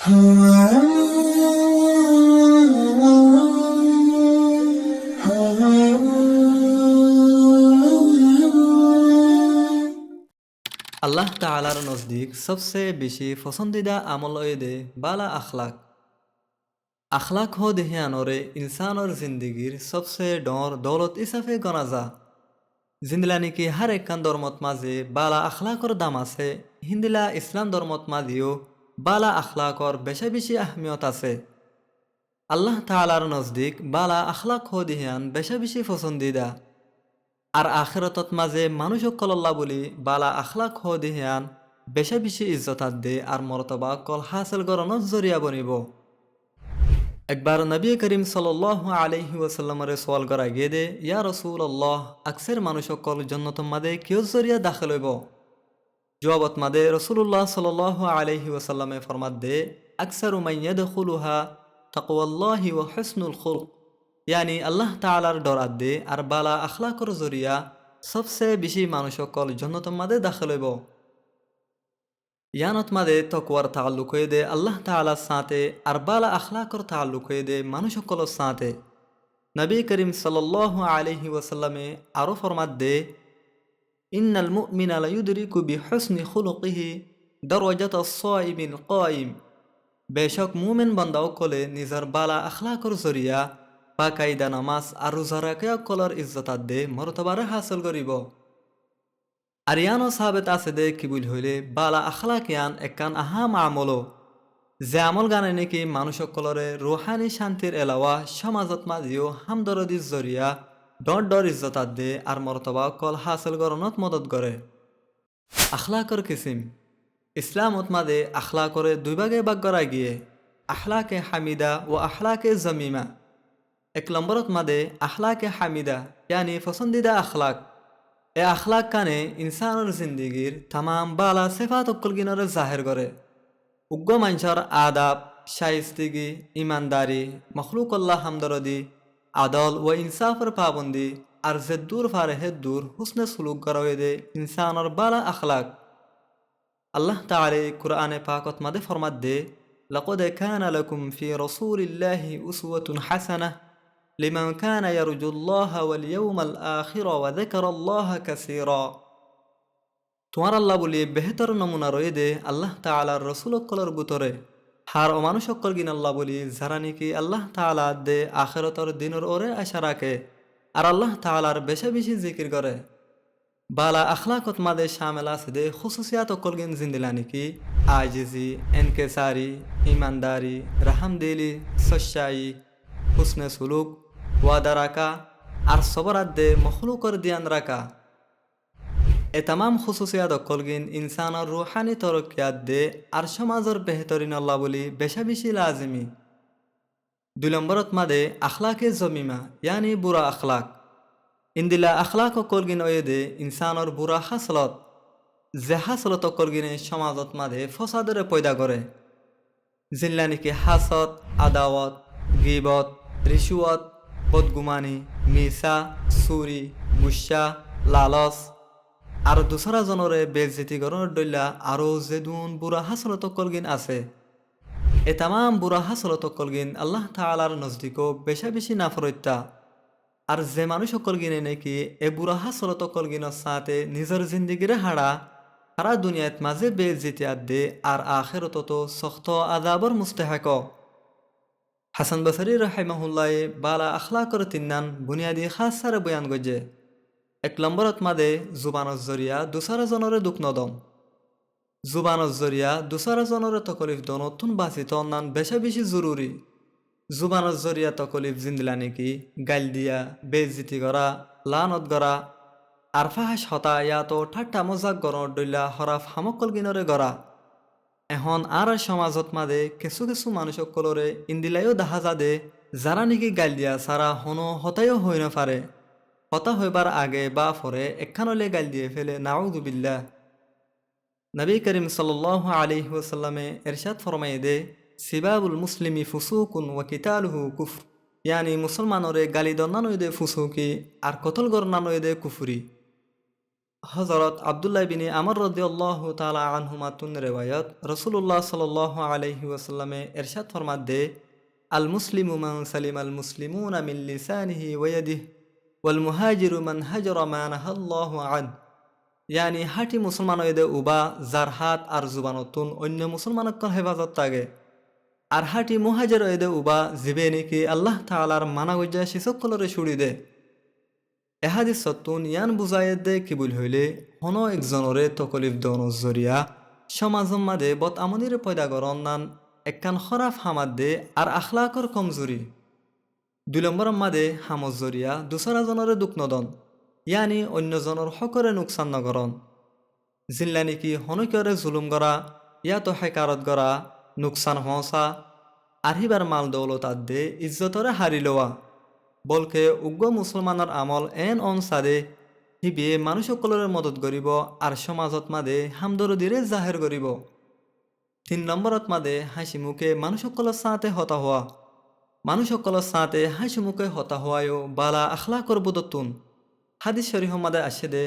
আল্লাহ তাআলার নজদিক সবচেয়ে বেশি পছন্দিদা আমল দে বালা আখলাক। আখলাক হো দেহে আনরে ইনসানর জিন্দগির সবচেয়ে ডর দৌলত হিসাবে গনা যা। জিন্দলা নাকি হার একখান ধর্মত মাঝে বালা আখলাকর দাম আছে, হিন্দিলা ইসলাম ধর্মত মাঝেও বালা আখলাকর বেশি বেশি আহমিয়ত আছে। আল্লাহ তাআলার নজদিক বালা আখলাক হো দেহিয়ান বেশি বেশি পছন্দিদা। আর আখিরতত মাঝে মানুষ কল্লা বলি বালা আখলাক হো দেহিয়ান বেশি বেশি ইজ্জতাত দে আর মর্তবা কল হাসিল গরনত জরিয়া বনিব। একবার নবী করিম সাল্লাল্লাহু আলাইহি ওয়াসাল্লামের সওয়াল করা গিয়ে দে, ইয়া রাসূলুল্লাহ, আকসের মানুষ সকল জান্নাতুম মাদে কিয় জরিয়া দাখিল হইব? জবাবত মাদে রাসূলুল্লাহ সাল্লাল্লাহু আলাইহি ওয়াসাল্লামে ফরমাত দে, আকসারু মান ইয়াদখুলুহা তাকওয়াল্লাহি ওয়া হুসনুল খুলক। ইয়ানি আল্লাহ তাআলার ডরাত দে আর বালা আখলাকর জরিয়া সবচেয়ে বেশি মানুষ সকল জান্নাতুম মাদে দাখিল হইব। ইয়ানত মাদে তকওয়ার তাআল্লুক হয়ে দে আল্লাহ তাআলার সাথে আর বালা আখলাকর তাআল্লুক হয়ে দে মানুষ সকলের সাথে। নবী করিম সাল্লাল্লাহু আলাইহি ওয়াসাল্লামে আরো ফরমাত দে, ইন্নাল মুমিনা লা ইউদরিকু বিহুসনি খুলুকিহি দারাজাতাস সাইমিল কাইম। বেশক মুমিন বান্দাও কলে নিজের বালা আখলাকর জরিয়া বাকায়দা নামাজ আর রোজা রাখিয়া কলর ইজ্জতাত দে মর্তবারে হাসিল করিব। আর ইয়ানো সাহাবেত আছে দে কি বুঝ হইলে বালা আখলাক ইয়ান একখান আহাম আমলো, যে আমল গানে নাকি মানুষ সকলরে রুহানি শান্তির এলাওয়া সমাজত মাঝিও হামদরদির জরিয়া ডর ডর ইজ্জতাত দে আর মর্তবা কল হাসিল গরনত মদত করে। আখলাকর কিসিম ইসলামত মাদে আখলাকরে দুই ভাগে ভাগ করা গিয়ে আখলাকে হামিদা ও আখলাকে জমিমা। এক নম্বরত মাদে আখলাকে হামিদা ইয়ানি পছন্দিদা আখলাক। এ আখলাক কানে ইনসানের জিন্দিগির তামাম বালা সেফাত অকলগিনরে জাহের করে। উগ্র মানুষের আদাব, শাইস্তিগি, ইমানদারি, মখলুকল্লাহ হামদরদি, আদল ও ইনসাফের পাবন্দি আর জেদ্দুর ফারে হেদ্দুর হুসনে সুলুক গড়াওয়ে দে ইনসানের বালা আখলাক। আল্লাহ তাআলা কুরআনে পাকত মাদে ফরমাত দে, লাকাদ কানা লাকুম ফি রাসূলিল্লাহি উসওয়াতুন হাসানাহ লিমান কানা ইয়ারজুল্লাহা ওয়াল ইয়াউমাল আখির ওয়া যাকারাল্লাহা কাসীরা। তোমার আল্লাহ বলি বেহতর নমুনা রয়ে দে আল্লাহ তাআলার রসুলকলর গুতরে হার অমানুষকল গিন আল্লাহ বলি যারা নাকি আল্লাহ তাআলা দে আখিরাতর দিনের ওরে আশা রাখে আর আল্লাহ তাআলার বেশি বেশি জিকির করে। বালা আখলাকত মাদে শামিল আছে দে খুসুসিয়াত অকল গিন জিন্দিলা নাকি আজিজি, এনকেসারি, ইমানদারি, রাহামদিলি, সচ্চাই, হুসনে সুলুক, ওয়াদা রাখা আর সবরাত দে মখলুকর দিয়ান রাখা। এ তামাম খুসুসিয়াত অকলগিন ইনসানের রুহানি তরকিয়াত দে আর সমাজের বেহতরিন আল্লাহ বলি বেশা বেশি লাজিমি। দুই নম্বরত মাদে আখলাকে জমিমা ইয়ানি বুড়া আখলাক। ইন্দিলা আখলাক অকলগিন ওয়ে দে ইনসানের বুড়া হাসলত, যে হাসলত অকলগিনে সমাজত মাদে ফসাদরে পয়দা করে। জিল্লা নাকি হাসত, আদাওয়াত, গিবত, রিশুয়ত, বদগুমানি, মিসা, চুরি, গুসা, লালস আর দুসরা জনরে বেজতি গরনের দইলা আরও যেদুন বুড়া হাসলত কলগিন আছে। এ তামাম বুড়া হাসলত কলগিন আল্লাহ তাআলার নজদিকও বেশা বেশি নাফরত্যা। আর যে মানুষ কলগিনে নাকি এ বুড়া হাসলত কলগিনের সাথে নিজের জিন্দিগিরে হারা সারা দুনিয়াত মাঝে বেজতি আদে আর আখেরত তো সখ্ত আযাবর মুস্তাহাক। হাসান বসরি রাহিমাহুল্লাহ বালা আখলাকর তিন্নান বুনিয়াদী খাসারে বয়ান গজে। এক নম্বরত মাদে জুবানৰ জরিয়া দুসরা জনরে দুঃখ নদম। জুবানৰ জরিয়া দুসরা জনরে তকলিফ দনতুন বাঁচিত অন্যান বেশা বেশি জরুরি। জুবানৰ জরিয়া তকলিফ জিন্দিলা নাকি গাইল দিয়া, বেইজ্জতি করা, লানত গড়া আর ফাহাস হতা ইয়াতো ঠাট্টা মজাক গরর দইলা হরাফ হামকল গিনরে গড়া। এখন আর সমাজত মাদে কিছু কিছু মানুষ সকলরে ইন্দিলাইও দেখা যা দে যারা নাকি গাইল দিয়া সারা হনো হতাইও হই না পারে। হতা হইবার আগে বা পরে একখানলে গাল দিয়ে ফেলে নাউযুবিল্লাহ। নবী করিম সাল্লাল্লাহু আলাইহি ওয়াসাল্লামে ইরশাদ ফরমায়ে দে, সিবাবুল মুসলিমি ফুসুকুন ওয়া কিতালুহু কুফর। ইয়ানি মুসলমানরে গালি দন্না নইদে ফুসুকি আর কতল গরনা নইদে কুফরি। হজরত আবদুল্লাহ বিন আমর রাদিয়াল্লাহু তাআলা আনহুমা তুন রেওয়ায়ত রাসূলুল্লাহ সাল্লাল্লাহু আলাইহি ওয়াসাল্লামে এরশাদ ফরমাত দে আল মুসলিমু মান সালিম আল মুসলিমুনা মিন লিসানিহি ওয়া ইয়াদিহি ওয়াল মুহাজিরু মান হাজারা মা নাহাল্লাহু আন ইয়ানি হাটি মুসলমান হইদে উবা যার হাত আর জুবানতুন অন্য মুসলমানকল হেফাজত থাকে আর হাটি মুহাজির হইদে উবা জিবে নেকি আল্লাহ তাআলার মানা গজ্জা শিসকলরে ছুড়ি দে এহাদিস সত্তুন ইয়ান বুঝাইয়ে দে কিবুল হইলে হন একজনরে তকলিফ দনর জরিয়া সমাজম মাদে বত আমনিরে পয়দা করন নান একখান খরাফ হামাদ দে আর আখলাকর কমজুরি ২ নম্বর মাদে হামজ জরিয়া দুসরা জনরে দুঃখ নদন ইয়ানি অন্যজনের হকরে নোকসান নগরণ জিল্লা নেকি হনকরে জুলুম করা ইয়াতো হেকারত করা নোকসান হসা আরহিবার মাল দৌলত আদে ইজ্জতরে হারি লওয়া বলকে উগ্র মুসলমানের আমল এন অন সাদে হিবিয়ে মানুষ সকলের মদত করিব আর সমাজত মাদে হামদরদিরে জাহের করিব ৩ নম্বরত মাদে হাসি মুখে মানুষ সকলের সাথে হতা হওয়া মানুষ সকলের সাথে হাসি মুখে হতা হওয়ায়ও বালা আখলা করব দতুন হাদিস শরীফ মাদে আসে দে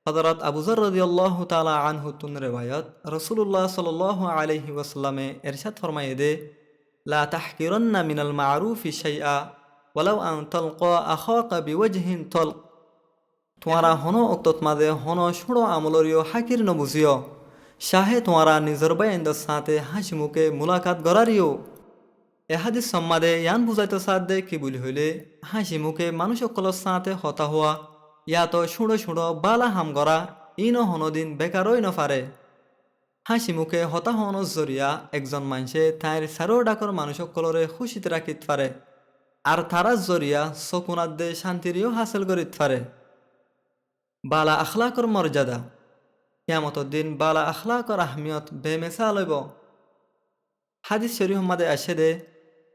হযরত আবু যর রাদিয়াল্লাহু তাআলা আনহু তুন রিওয়ায়াত রাসূলুল্লাহ সাল্লাল্লাহু আলাইহি ওয়াসাল্লামে ইরশাদ ফরমায়ে দে লা তাহকিরান্না মিনাল মারুফি শাইআ ওয়ালাউ আন তালকা আখাকা বিওয়াজহিন তালক তোমারা হনো অক্তত মাদে হনো সুড়ো আমলরিও হাকির নবুজিও শাহে তোমারা নিজর বাইন্দার সাথে হাসি মুখে মুলাকাত গড়ারিও এ হাদিস সম্মাদে ইয়ান বুঝাইতে সাথ দে কি বলি হইলে হাসি মুখে মানুষ সকলের সাথে হতা হওয়া ইয়াতো সুড়ো সুড়ো বালা হাম গড়া ইনো হনদিন বেকারই নফারে হাসি মুখে হতা হনর জরিয়া একজন মানুষে তাইর সারো ডাকর মানুষ সকলরে খুশিতে রাখিত পারে আর তারার জরিয়া সকুনাত দে শান্তিরিও হাসিল করিত পারে বালা আখলাকর মর্যাদা কিয়ামতর দিন বালা আখলাকর আহমিয়ত বেমেসাল হইব হাদিস শরীফ মাদে আসে দে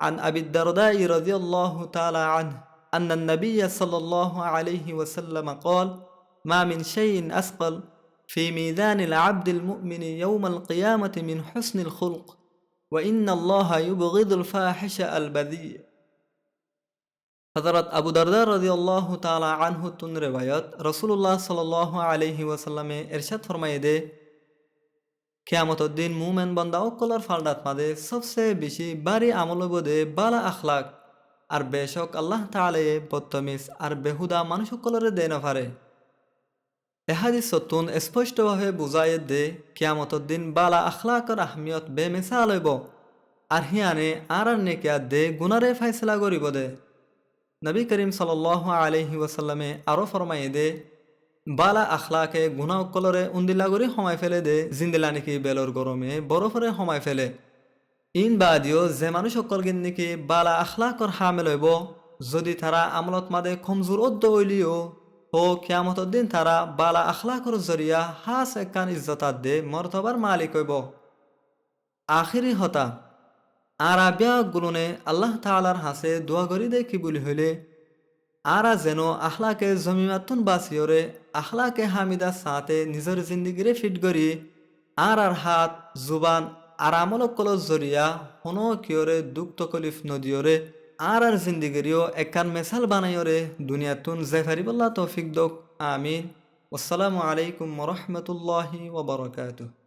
عن أبي الدرداء رضي الله تعالى عنه أن النبي صلى الله عليه وسلم قال ما من شيء أثقل في ميزان العبد المؤمن يوم القيامة من حسن الخلق وإن الله يبغض الفاحش البذيء হযরত আবু দারদা রাদিয়াল্লাহু তাআলা আনহু তুন রিওয়ায়াত রাসূলুল্লাহ সাল্লাল্লাহু আলাইহি ওয়াসাল্লামে ইরশাদ ফরমায়ে দে কিয়ামতর দিন মুমিন বান্দা অকলর ফালদাত মাদে সবচেয়ে বেশি বাড়ি আমল বোধে বালা আখলাক আর বেশক আল্লাহ তাআলা বদতমিজ আর বেহুদা মানুষ সকলরে দেয় না পারে এ হাদিস সত্তুন স্পষ্টভাবে বুঝাইয়ে দে কিয়ামতর দিন বালা আখলাকর আহমিয়ত বেমিসাল হইব আর হিয়ানে আর নেকিয়াত দে গুনারে ফাইসলা করিব দে নবী করিম সাল্লাল্লাহু আলাইহি ওয়াসাল্লামে আরো ফরমাইয়ে দে বালা আখলাকে গুনা অকলরে উন্দিল্লা করে সময় ফেলে দে জিন্দিলা নাকি বেলর গরমে বরফরে সময় ফেলে ইন বাদিও যে মানুষ অকল গিন নাকি বালা আখলাকর হামেল হইব যদি তারা আমলত মাদে কমজোর অদ্দ হইলিও ও কিয়ামতর দিন তারা বালা আখলাকর জরিয়া হাস একান ইজ্জতাত দে মর্তবার মালিক হইব আখিরি হতা আর আবিয়া গুলনে আল্লাহ তাআলার হাসে দোয়া করি দে কি বলি হইলে আরা যেন আখলাকে জমিমাতুন বাসিয়রে আখলাকে হামিদা সাথে নিজের জিন্দিগিরে ফিট করি আর হাত জুবান আর আমলক কলর জরিয়া হনো কিয়রে দুঃখ তকলিফ নদিয়রে আর জিন্দিগিরিও একান মেসাল বানাইয়রে দুনিয়াতুন জেফারিবল্লাহ তৌফিক দোক আমিন। আসসালামু আলাইকুম ওয়া রাহমাতুল্লাহি ওয়া বারাকাতুহু।